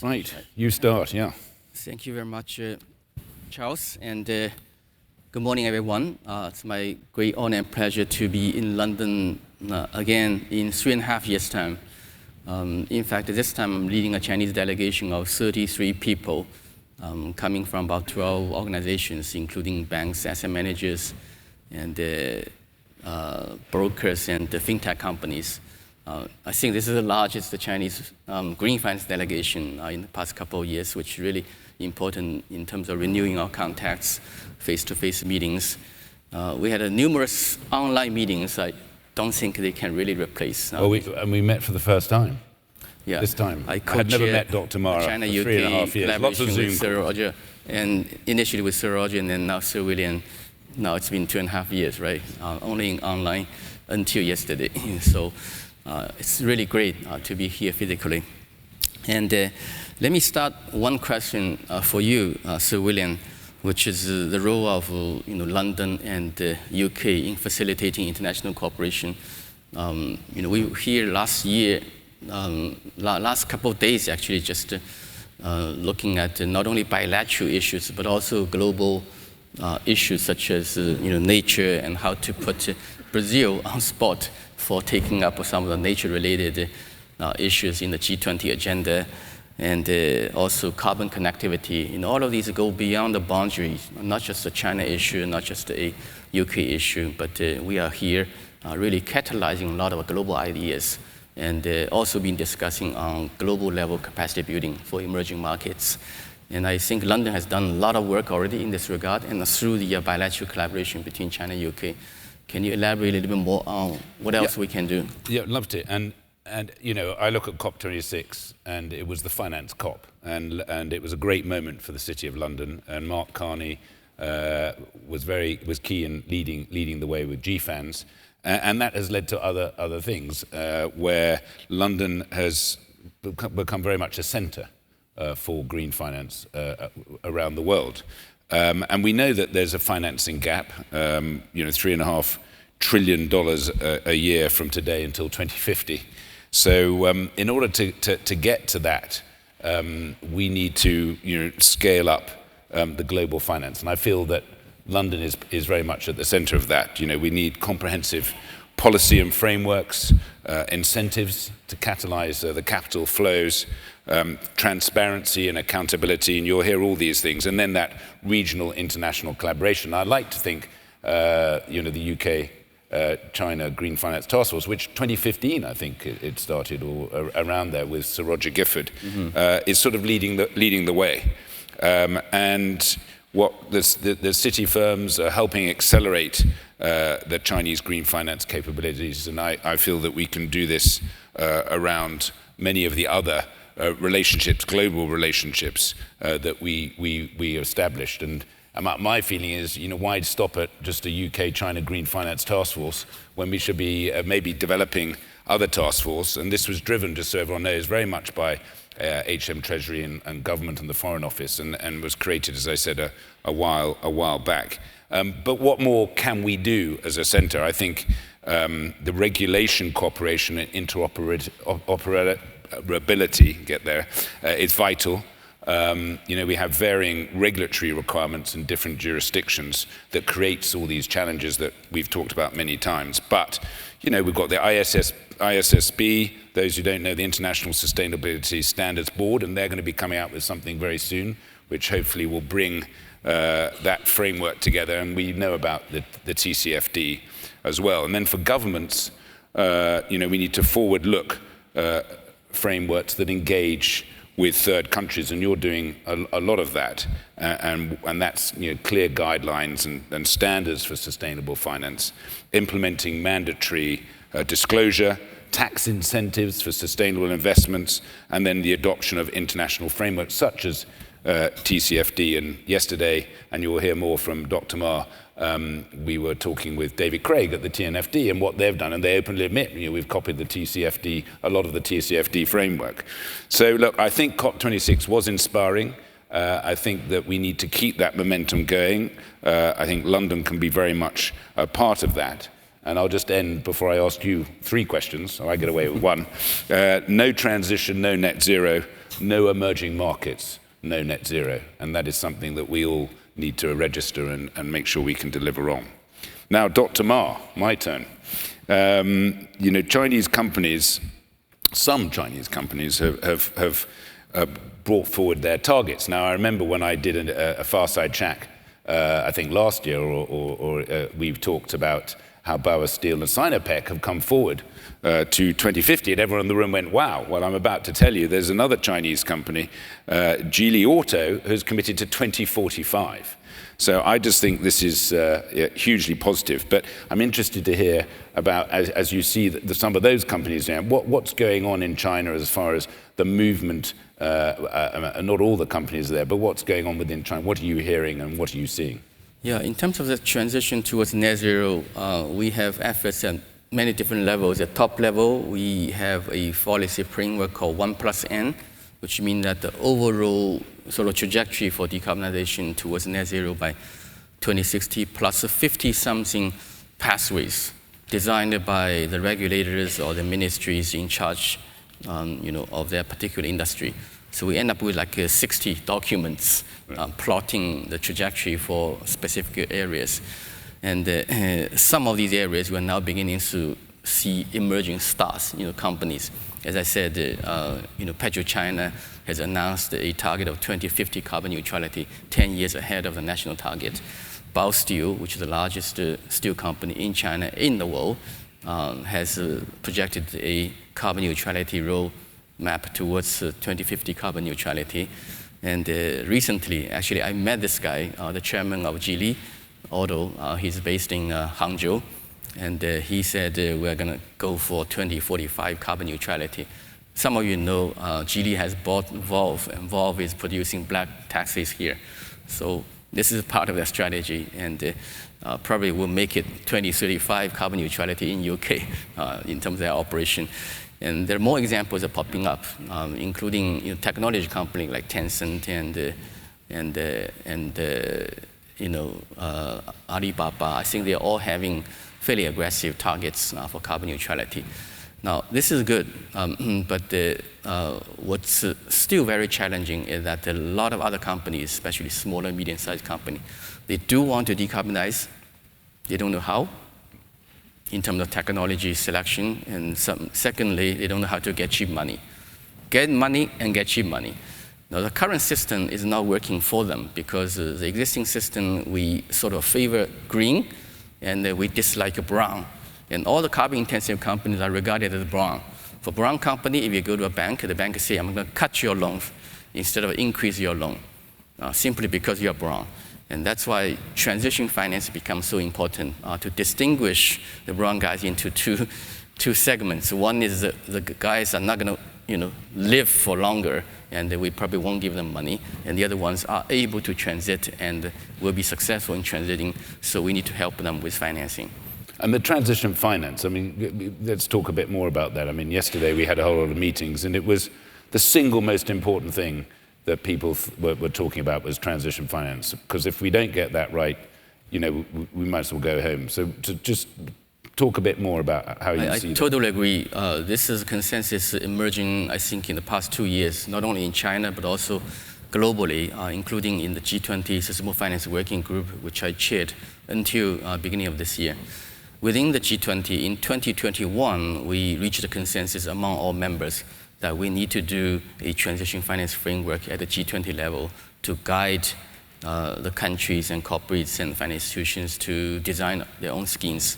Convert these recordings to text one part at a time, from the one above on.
Right, you start, yeah. Thank you very much, Charles, and good morning, everyone. It's my great honor and pleasure to be in London again in 3.5 years' time. In fact, this time I'm leading a Chinese delegation of 33 people coming from about 12 organizations, including banks, asset managers, and brokers and fintech companies. I think this is the largest Chinese green finance delegation in the past couple of years, which is really important in terms of renewing our contacts, face-to-face meetings. We had numerous online meetings. I don't think they can really replace. Well, we met for the first time. Yeah. This time. I had never met Dr. Mara for 3.5 years. Lots of Zoom with Sir Roger, and initially with Sir Roger, and then now Sir William. Now it's been 2.5 years, right? Only online until yesterday. So it's really great to be here physically. And let me start one question for you, Sir William, which is the role of London and UK in facilitating international cooperation. We were here last year, last couple of days actually, just looking at not only bilateral issues but also global issues such as nature and how to put Brazil on spot for taking up some of the nature-related issues in the G20 agenda, and also carbon connectivity. All of these go beyond the boundaries, not just a China issue, not just a UK issue, but we are here really catalyzing a lot of global ideas and also been discussing on global level capacity building for emerging markets. And I think London has done a lot of work already in this regard, and through the bilateral collaboration between China and UK. Can you elaborate a little bit more on what else we can do? Yeah, I'd love to. And I look at COP26, and it was the finance COP, and it was a great moment for the City of London. And Mark Carney was key in leading the way with GFANZ, and that has led to other things where London has become very much a centre for green finance around the world. And we know that there's a financing gap, $3.5 trillion a year from today until 2050. So in order to get to that, we need to scale up the global finance. And I feel that London is very much at the center of that. We need comprehensive policy and frameworks, incentives to catalyze the capital flows, transparency and accountability, and you'll hear all these things, and then that regional international collaboration. I'd like to think, the UK China Green Finance Task Force, which 2015 I think it started, or around there, with Sir Roger Gifford, is sort of leading the way, and what the city firms are helping accelerate the Chinese green finance capabilities, and I feel that we can do this around many of the other relationships, global relationships that we established. And my feeling is, why stop at just a UK-China Green Finance Task Force when we should be maybe developing other task force? And this was driven, just so everyone knows, very much by HM Treasury and Government and the Foreign Office, and was created, as I said, a while back. But what more can we do as a centre? I think the regulation, cooperation, and interoperability, is vital. We have varying regulatory requirements in different jurisdictions that creates all these challenges that we've talked about many times. But, we've got the ISSB, those who don't know, the International Sustainability Standards Board, and they're going to be coming out with something very soon, which hopefully will bring that framework together. And we know about the TCFD as well. And then for governments, we need to forward look frameworks that engage with third countries, and you're doing a lot of that, and that's clear guidelines and standards for sustainable finance, implementing mandatory disclosure, tax incentives for sustainable investments, and then the adoption of international frameworks such as TCFD. And yesterday, and you will hear more from Dr. Ma, we were talking with David Craig at the TNFD and what they've done, and they openly admit, we've copied the TCFD, a lot of the TCFD framework. So look, I think COP26 was inspiring. I think that we need to keep that momentum going. I think London can be very much a part of that. And I'll just end before I ask you 3 questions, so I get away with one. No transition, no net zero no emerging markets, no net zero. And that is something that we all need to register and make sure we can deliver on. Now, Dr. Ma, my turn. Chinese companies, some Chinese companies have brought forward their targets. Now, I remember when I did a Fireside chat, I think last year, or we've talked about how Bauer Steel and Sinopec have come forward to 2050, and everyone in the room went, wow. Well, I'm about to tell you, there's another Chinese company, Geely Auto, who's committed to 2045. So I just think this is hugely positive. But I'm interested to hear about, as you see some of those companies now, what's going on in China as far as the movement, not all the companies there, but what's going on within China? What are you hearing and what are you seeing? Yeah, in terms of the transition towards net zero, we have efforts at many different levels. At top level, we have a policy framework called 1+N, which means that the overall sort of trajectory for decarbonization towards net zero by 2060 plus 50-something pathways designed by the regulators or the ministries in charge of their particular industry. So we end up with like 60 documents plotting the trajectory for specific areas. And some of these areas we're now beginning to see emerging stars, companies. As I said, PetroChina has announced a target of 2050 carbon neutrality, 10 years ahead of the national target. Bauer Steel, which is the largest steel company in China, in the world, has projected a carbon neutrality roadmap towards 2050 carbon neutrality. And recently, actually, I met this guy, the chairman of Geely Auto. He's based in Hangzhou. And he said, we're going to go for 2045 carbon neutrality. Some of you know Geely has bought Volvo, and Volvo is producing black taxis here. So this is part of their strategy, and probably will make it 2035 carbon neutrality in UK in terms of their operation. And there are more examples are popping up, including technology companies like Tencent and Alibaba. I think they're all having fairly aggressive targets for carbon neutrality. Now, this is good, but what's still very challenging is that a lot of other companies, especially small and medium-sized companies, they do want to decarbonize. They don't know how, in terms of technology selection, and secondly, they don't know how to get cheap money. Get money and get cheap money. Now, the current system is not working for them because the existing system, we sort of favor green, and we dislike brown. And all the carbon-intensive companies are regarded as brown. For brown company, if you go to a bank, the bank say, I'm going to cut your loans instead of increase your loan, simply because you're brown. And that's why transition finance becomes so important to distinguish the brown guys into two segments. One is the guys are not going to live for longer, and we probably won't give them money. And the other ones are able to transit and will be successful in transiting, so we need to help them with financing. And the transition finance, I mean, let's talk a bit more about that. I mean, yesterday we had a whole lot of meetings, and it was the single most important thing that people were talking about was transition finance. Because if we don't get that right, we might as well go home. So to just talk a bit more about how you see that. I totally agree. This is a consensus emerging, I think, in the past 2 years, not only in China, but also globally, including in the G20 Sustainable Finance Working Group, which I chaired until beginning of this year. Within the G20, in 2021, we reached a consensus among all members that we need to do a transition finance framework at the G20 level to guide the countries and corporates and financial institutions to design their own schemes.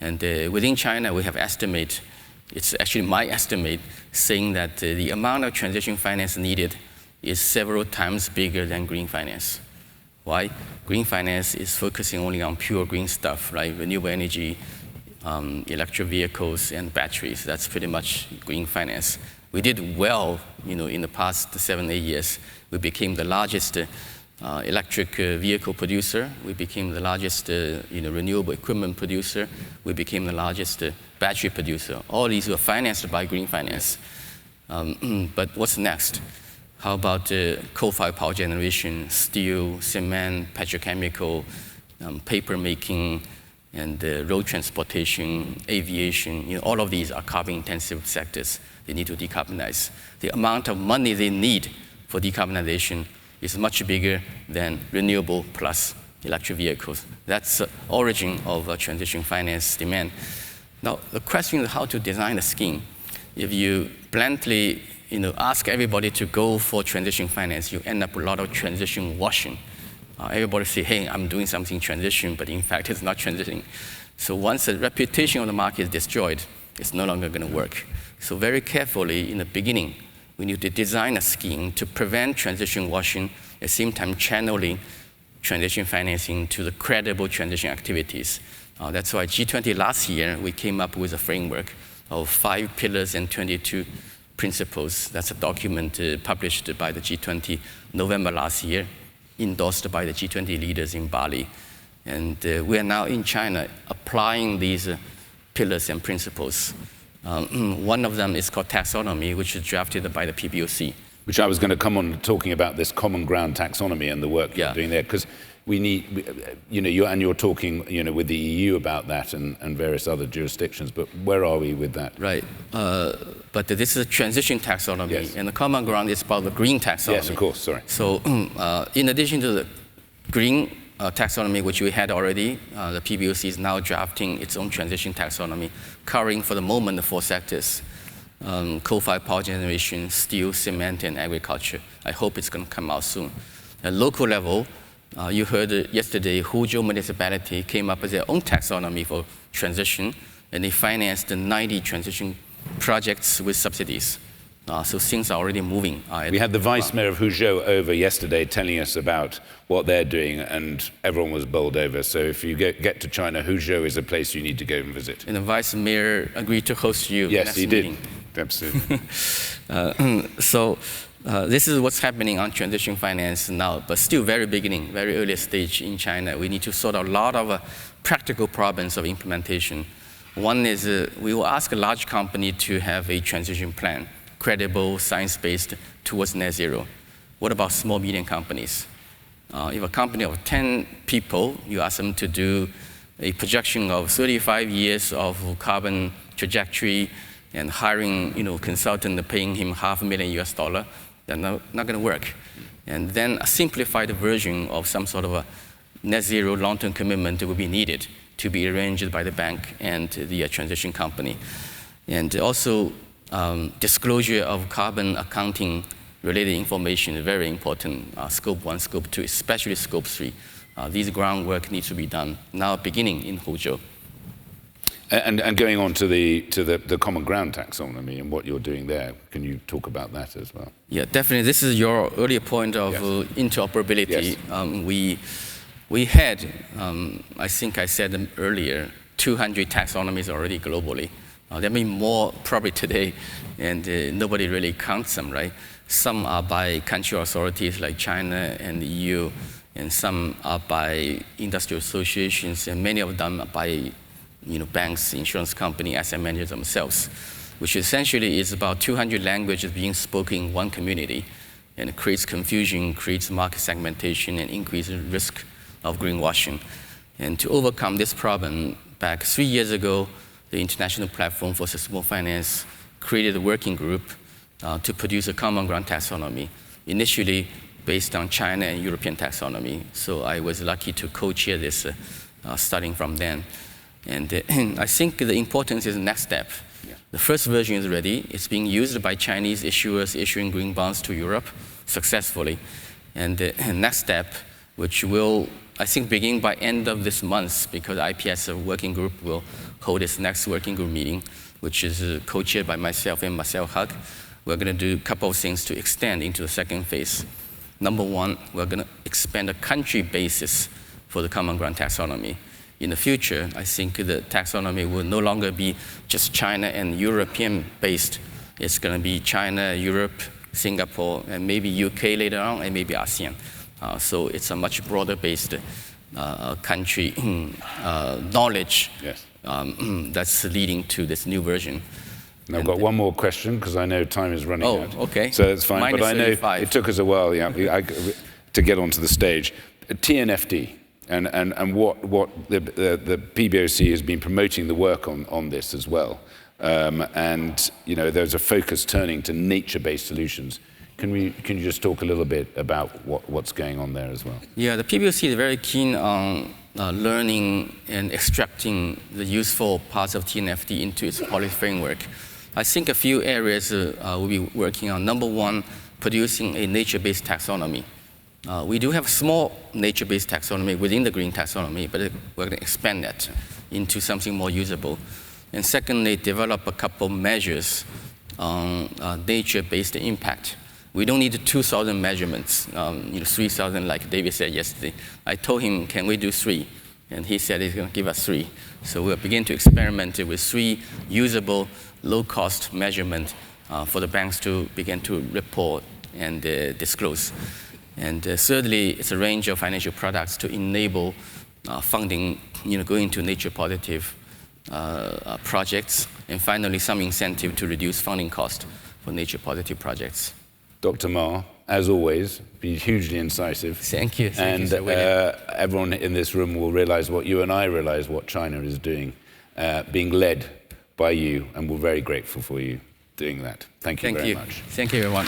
And within China, we have estimate, it's actually my estimate, saying that the amount of transition finance needed is several times bigger than green finance. Why? Green finance is focusing only on pure green stuff, right? Renewable energy, electric vehicles, and batteries. That's pretty much green finance. We did well, in the past 7-8 years. We became the largest electric vehicle producer. We became the largest, renewable equipment producer. We became the largest battery producer. All these were financed by green finance. But what's next? How about coal-fired power generation, steel, cement, petrochemical, paper making, and road transportation, aviation, all of these are carbon-intensive sectors. They need to decarbonize. The amount of money they need for decarbonization is much bigger than renewable plus electric vehicles. That's the origin of transition finance demand. Now, the question is how to design a scheme. If you bluntly ask everybody to go for transition finance, you end up with a lot of transition washing. Everybody say, hey, I'm doing something transition, but in fact, it's not transitioning. So once the reputation of the market is destroyed, it's no longer going to work. So very carefully, in the beginning, we need to design a scheme to prevent transition washing, at the same time channeling transition financing to the credible transition activities. That's why G20 last year, we came up with a framework of 5 pillars and 22 principles. That's a document published by the G20 November last year, endorsed by the G20 leaders in Bali. And we are now in China applying these pillars and principles. One of them is called taxonomy, which is drafted by the PBOC. Which I was going to come on talking about this common ground taxonomy and the work you're doing there, because we need, you're talking, with the EU about that and various other jurisdictions, but where are we with that? Right, but this is a transition taxonomy, yes. And the common ground is about the green taxonomy. Yes, of course, sorry. So in addition to the green taxonomy, which we had already, the PBOC is now drafting its own transition taxonomy, covering for the moment the 4 sectors. Coal-fired power generation, steel, cement, and agriculture. I hope it's going to come out soon. At local level, you heard yesterday, Huzhou municipality came up with their own taxonomy for transition, and they financed 90 transition projects with subsidies. So things are already moving. We had the vice mayor of Huzhou over yesterday telling us about what they're doing, and everyone was bowled over. So if you get to China, Huzhou is a place you need to go and visit. And the vice mayor agreed to host you. Yes, he did. Meeting. Absolutely. So this is what's happening on transition finance now, but still very beginning, very early stage in China. We need to sort out a lot of practical problems of implementation. One is we will ask a large company to have a transition plan, credible, science-based, towards net zero. What about small, medium companies? If a company of 10 people, you ask them to do a projection of 35 years of carbon trajectory and hiring, consultant, paying him $500,000, they're not going to work. And then a simplified version of some sort of a net zero long-term commitment will be needed to be arranged by the bank and the transition company. And also, disclosure of carbon accounting related information is very important. Scope 1, Scope 2, especially Scope 3. These groundwork needs to be done now, beginning in Huzhou. And going on to the common ground taxonomy and what you're doing there, can you talk about that as well? Yeah, definitely. This is your earlier point of interoperability. Yes. We had, I think I said earlier, 200 taxonomies already globally. There may be more probably today, and nobody really counts them, right? Some are by country authorities like China and the EU, and some are by industrial associations, and many of them are by banks, insurance company, asset managers themselves, which essentially is about 200 languages being spoken in one community, and it creates confusion, creates market segmentation, and increases risk of greenwashing. And to overcome this problem, back 3 years ago, the International Platform for Sustainable Finance created a working group to produce a common ground taxonomy, initially based on China and European taxonomy. So I was lucky to co-chair this starting from then. And I think the importance is the next step. Yeah. The first version is ready. It's being used by Chinese issuers issuing green bonds to Europe successfully. And the next step, which will, I think, begin by end of this month, because IPS working group will hold its next working group meeting, which is co-chaired by myself and Marcel Hug. We're going to do a couple of things to extend into the second phase. Number one, we're going to expand the country basis for the common ground taxonomy. In the future, I think the taxonomy will no longer be just China and European based. It's going to be China, Europe, Singapore, and maybe UK later on, and maybe ASEAN. So it's a much broader based country knowledge that's leading to this new version. Now, I've got one more question, because I know time is running out. Oh, okay. So it's fine, but I know 35. it took us a while to get onto the stage. TNFD. And what the PBOC has been promoting the work on this as well. And there's a focus turning to nature-based solutions. Can you just talk a little bit about what's going on there as well? Yeah, the PBOC is very keen on learning and extracting the useful parts of TNFD into its policy framework. I think a few areas we'll be working on. Number one, producing a nature-based taxonomy. We do have a small nature-based taxonomy within the green taxonomy, but we're going to expand that into something more usable. And secondly, develop a couple measures on nature-based impact. We don't need 2,000 measurements, 3,000 like David said yesterday. I told him, can we do 3? And he said he's going to give us 3. So we'll begin to experiment with 3 usable, low-cost measurements for the banks to begin to report and disclose. And thirdly, it's a range of financial products to enable funding, going into nature-positive projects. And finally, some incentive to reduce funding cost for nature-positive projects. Dr. Ma, as always, been hugely incisive. Thank you. And everyone in this room will realize what you and I realize what China is doing, being led by you, and we're very grateful for you doing that. Thank you very much. Thank you, everyone.